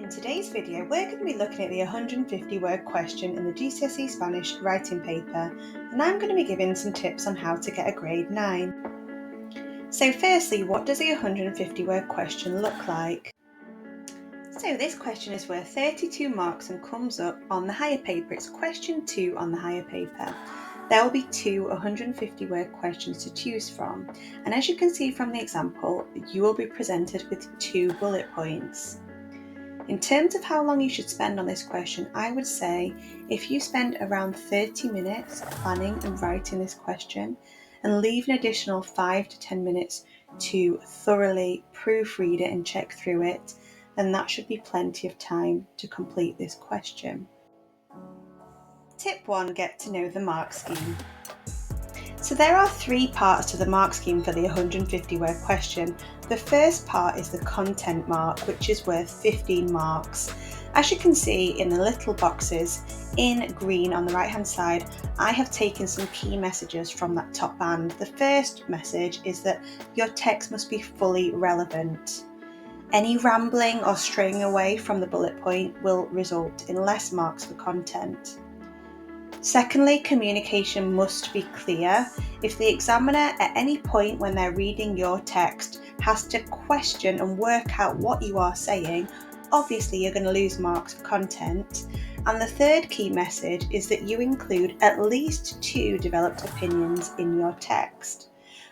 In today's video, we're going to be looking at the 150 word question in the GCSE Spanish writing paper, and I'm going to be giving some tips on how to get a grade 9. So firstly, what does a 150 word question look like? So this question is worth 32 marks and comes up on the higher paper. It's question 2 on the higher paper. There will be two 150 word questions to choose from, and as you can see from the example, you will be presented with 2 bullet points. In terms of how long you should spend on this question, I would say if you spend around 30 minutes planning and writing this question and leave an additional 5 to 10 minutes to thoroughly proofread it and check through it, then that should be plenty of time to complete this question. Tip 1. Get to know the mark scheme. So there are 3 parts to the mark scheme for the 150 word question. The first part is the content mark, which is worth 15 marks. As you can see in the little boxes in green on the right hand side, I have taken some key messages from that top band. The first message is that your text must be fully relevant. Any rambling or straying away from the bullet point will result in less marks for content. Secondly, communication must be clear. If the examiner at any point when they're reading your text has to question and work out what you are saying, obviously you're going to lose marks for content. And the third key message is that you include at least 2 developed opinions in your text.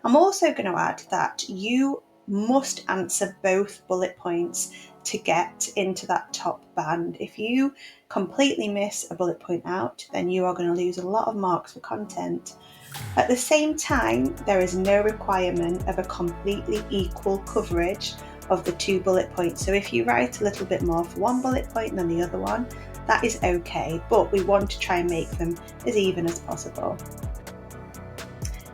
I'm also going to add that you must answer both bullet points to get into that top band. If you completely miss a bullet point out, then you are going to lose a lot of marks for content. At the same time, there is no requirement of a completely equal coverage of the 2 bullet points. So if you write a little bit more for one bullet point than the other one, that is okay, but we want to try and make them as even as possible.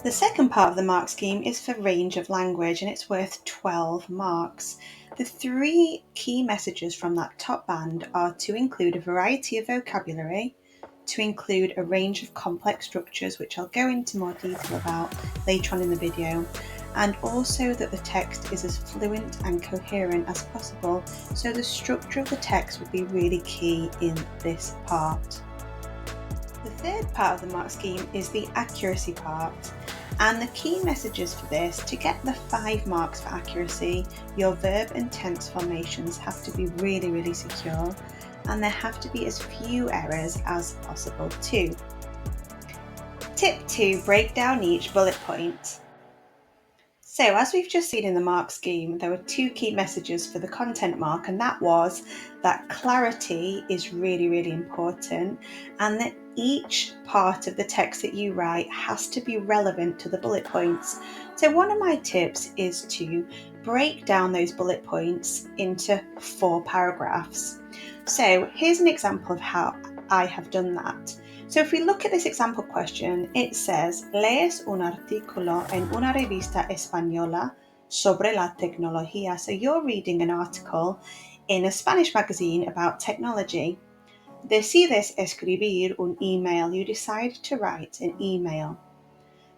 The second part of the mark scheme is for range of language, and it's worth 12 marks. The 3 key messages from that top band are to include a variety of vocabulary, to include a range of complex structures, which I'll go into more detail about later on in the video, and also that the text is as fluent and coherent as possible. So the structure of the text will be really key in this part. The third part of the mark scheme is the accuracy part. And the key messages for this: to get the 5 marks for accuracy, your verb and tense formations have to be really secure, and there have to be as few errors as possible too. Tip 2. Break down each bullet point. So as we've just seen in the mark scheme, there were 2 key messages for the content mark, and that was that clarity is really important, and that each part of the text that you write has to be relevant to the bullet points. So one of my tips is to break down those bullet points into 4 paragraphs. So here's an example of how I have done that. So if we look at this example question, it says, lees un artículo en una revista española sobre la tecnología. So you're reading an article in a Spanish magazine about technology. Decides escribir un email. You decide to write an email.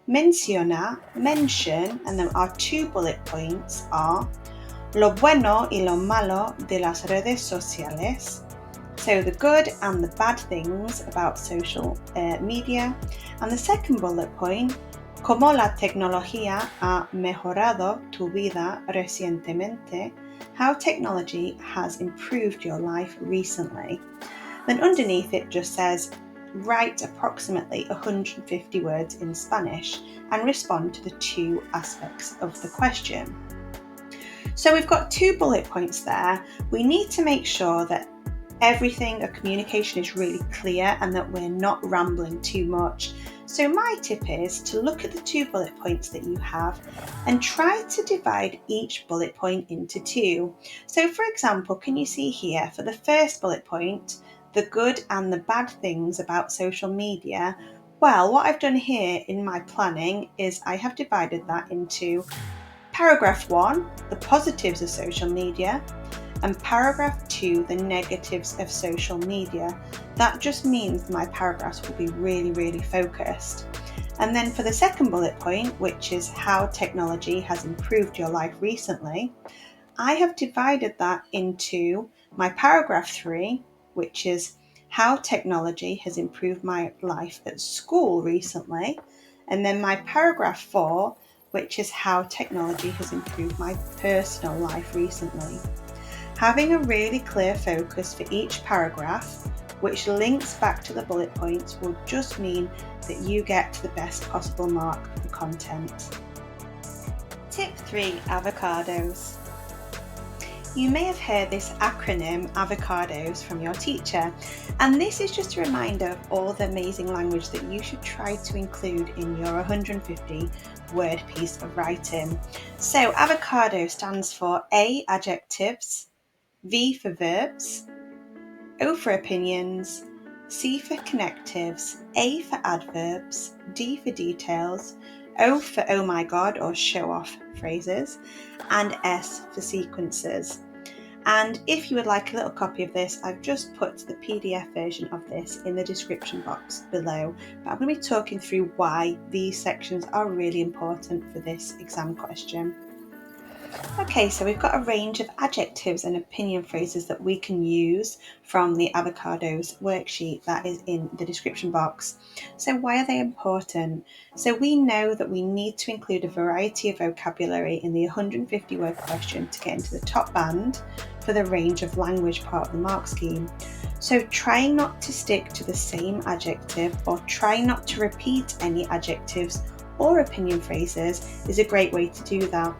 Menciona, mention, and there are 2 bullet points are lo bueno y lo malo de las redes sociales. So the good and the bad things about social media. And the second bullet point, cómo la tecnología ha mejorado tu vida recientemente. How technology has improved your life recently. Then underneath it just says, write approximately 150 words in Spanish and respond to the 2 aspects of the question. So we've got 2 bullet points there. We need to make sure that everything, our communication is really clear and that we're not rambling too much. So my tip is to look at the 2 bullet points that you have and try to divide each bullet point into 2. So for example, can you see here for the first bullet point, the good and the bad things about social media? Well, what I've done here in my planning is I have divided that into paragraph 1, the positives of social media, and paragraph 2, the negatives of social media. That just means my paragraphs will be really focused. And then for the second bullet point, which is how technology has improved your life recently, I have divided that into my paragraph 3, which is how technology has improved my life at school recently, and then my paragraph 4, which is how technology has improved my personal life recently. Having a really clear focus for each paragraph, which links back to the bullet points, will just mean that you get the best possible mark for the content. Tip 3, avocados. You may have heard this acronym avocados from your teacher, and this is just a reminder of all the amazing language that you should try to include in your 150 word piece of writing. So avocado stands for A, adjectives, V for verbs, O for opinions, C for connectives, A for adverbs, D for details, O for oh my god or show off phrases, and S for sequences. And if you would like a little copy of this, I've just put the PDF version of this in the description box below. But I'm going to be talking through why these sections are really important for this exam question. Okay, so we've got a range of adjectives and opinion phrases that we can use from the avocados worksheet that is in the description box. So why are they important? So we know that we need to include a variety of vocabulary in the 150 word question to get into the top band for the range of language part of the mark scheme. So trying not to stick to the same adjective or trying not to repeat any adjectives or opinion phrases is a great way to do that.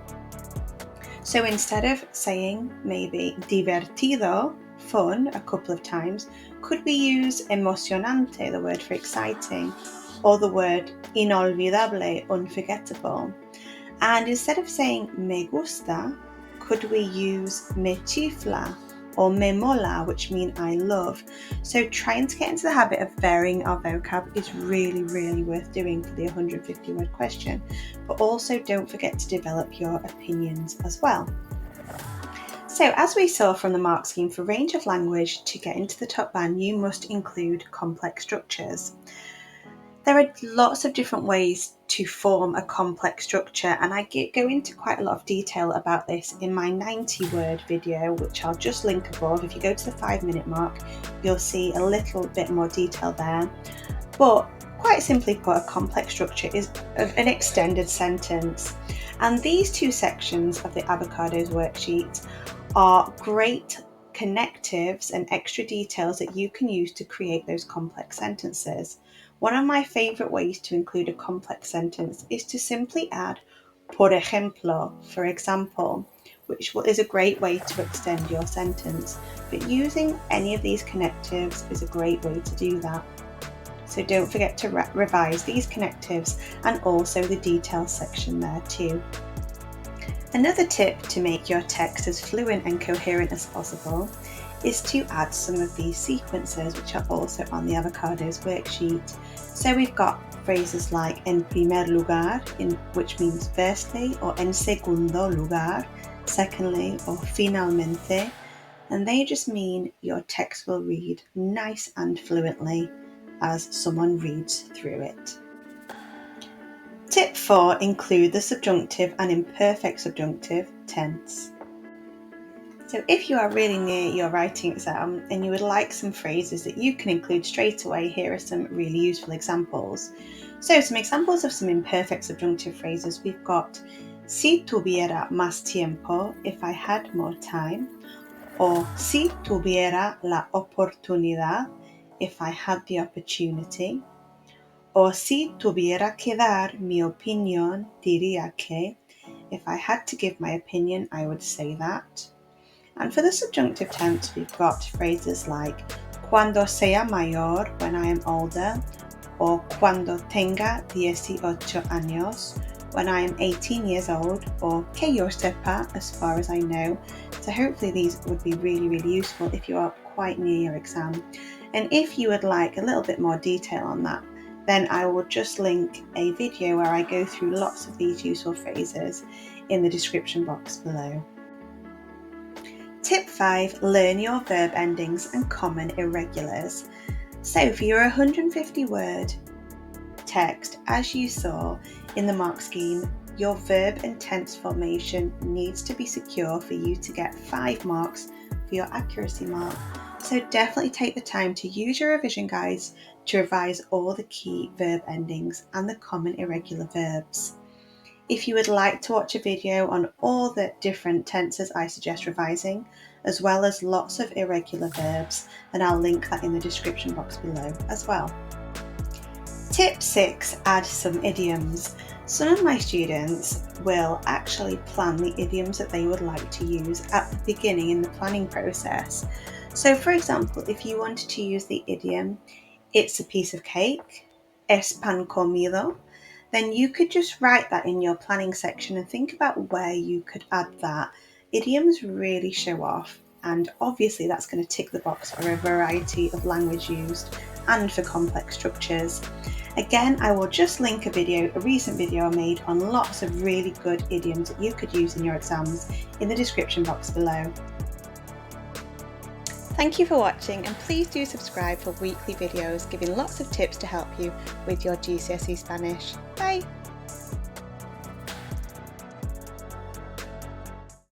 So instead of saying maybe divertido, fun, a couple of times, could we use emocionante, the word for exciting, or the word inolvidable, unforgettable? And instead of saying me gusta, could we use me chifla or me mola, which mean I love? So trying to get into the habit of varying our vocab is really, really worth doing for the 150 word question. But also don't forget to develop your opinions as well. So as we saw from the mark scheme, for range of language to get into the top band, you must include complex structures. There are lots of different ways to form a complex structure, and I go into quite a lot of detail about this in my 90 word video, which I'll just link above. If you go to the 5-minute mark, you'll see a little bit more detail there. But quite simply put, a complex structure is an extended sentence. And these two sections of the avocados worksheet are great connectives and extra details that you can use to create those complex sentences. One of my favourite ways to include a complex sentence is to simply add por ejemplo, for example, which is a great way to extend your sentence. But using any of these connectives is a great way to do that. So don't forget to revise these connectives and also the details section there too. Another tip to make your text as fluent and coherent as possible is to add some of these sequences, which are also on the avocados worksheet. So we've got phrases like en primer lugar, which means firstly, or en segundo lugar, secondly, or finalmente, and they just mean your text will read nice and fluently as someone reads through it. Tip 4, include the subjunctive and imperfect subjunctive tense. So if you are really near your writing exam and you would like some phrases that you can include straight away, here are some really useful examples. So some examples of some imperfect subjunctive phrases, we've got si tuviera más tiempo, if I had more time, or si tuviera la oportunidad, if I had the opportunity, or si tuviera que dar mi opinión, diría que, if I had to give my opinion, I would say that. And for the subjunctive tense, we've got phrases like cuando sea mayor, when I am older, or cuando tenga 18 años, when I am 18 years old, or que yo sepa, as far as I know. So hopefully these would be really, really useful if you are quite near your exam. And if you would like a little bit more detail on that, then I will just link a video where I go through lots of these useful phrases in the description box below. Tip 5, learn your verb endings and common irregulars. So for your 150 word text, as you saw in the mark scheme, your verb and tense formation needs to be secure for you to get 5 marks for your accuracy mark. So definitely take the time to use your revision guides to revise all the key verb endings and the common irregular verbs. If you would like to watch a video on all the different tenses I suggest revising, as well as lots of irregular verbs, then I'll link that in the description box below as well. Tip 6, add some idioms. Some of my students will actually plan the idioms that they would like to use at the beginning in the planning process. So for example, if you wanted to use the idiom, it's a piece of cake, es pan comido, then you could just write that in your planning section and think about where you could add that. Idioms really show off, and obviously that's going to tick the box for a variety of language used and for complex structures. Again, I will just link a recent video I made on lots of really good idioms that you could use in your exams in the description box below. Thank you for watching, and please do subscribe for weekly videos giving lots of tips to help you with your GCSE Spanish. Bye!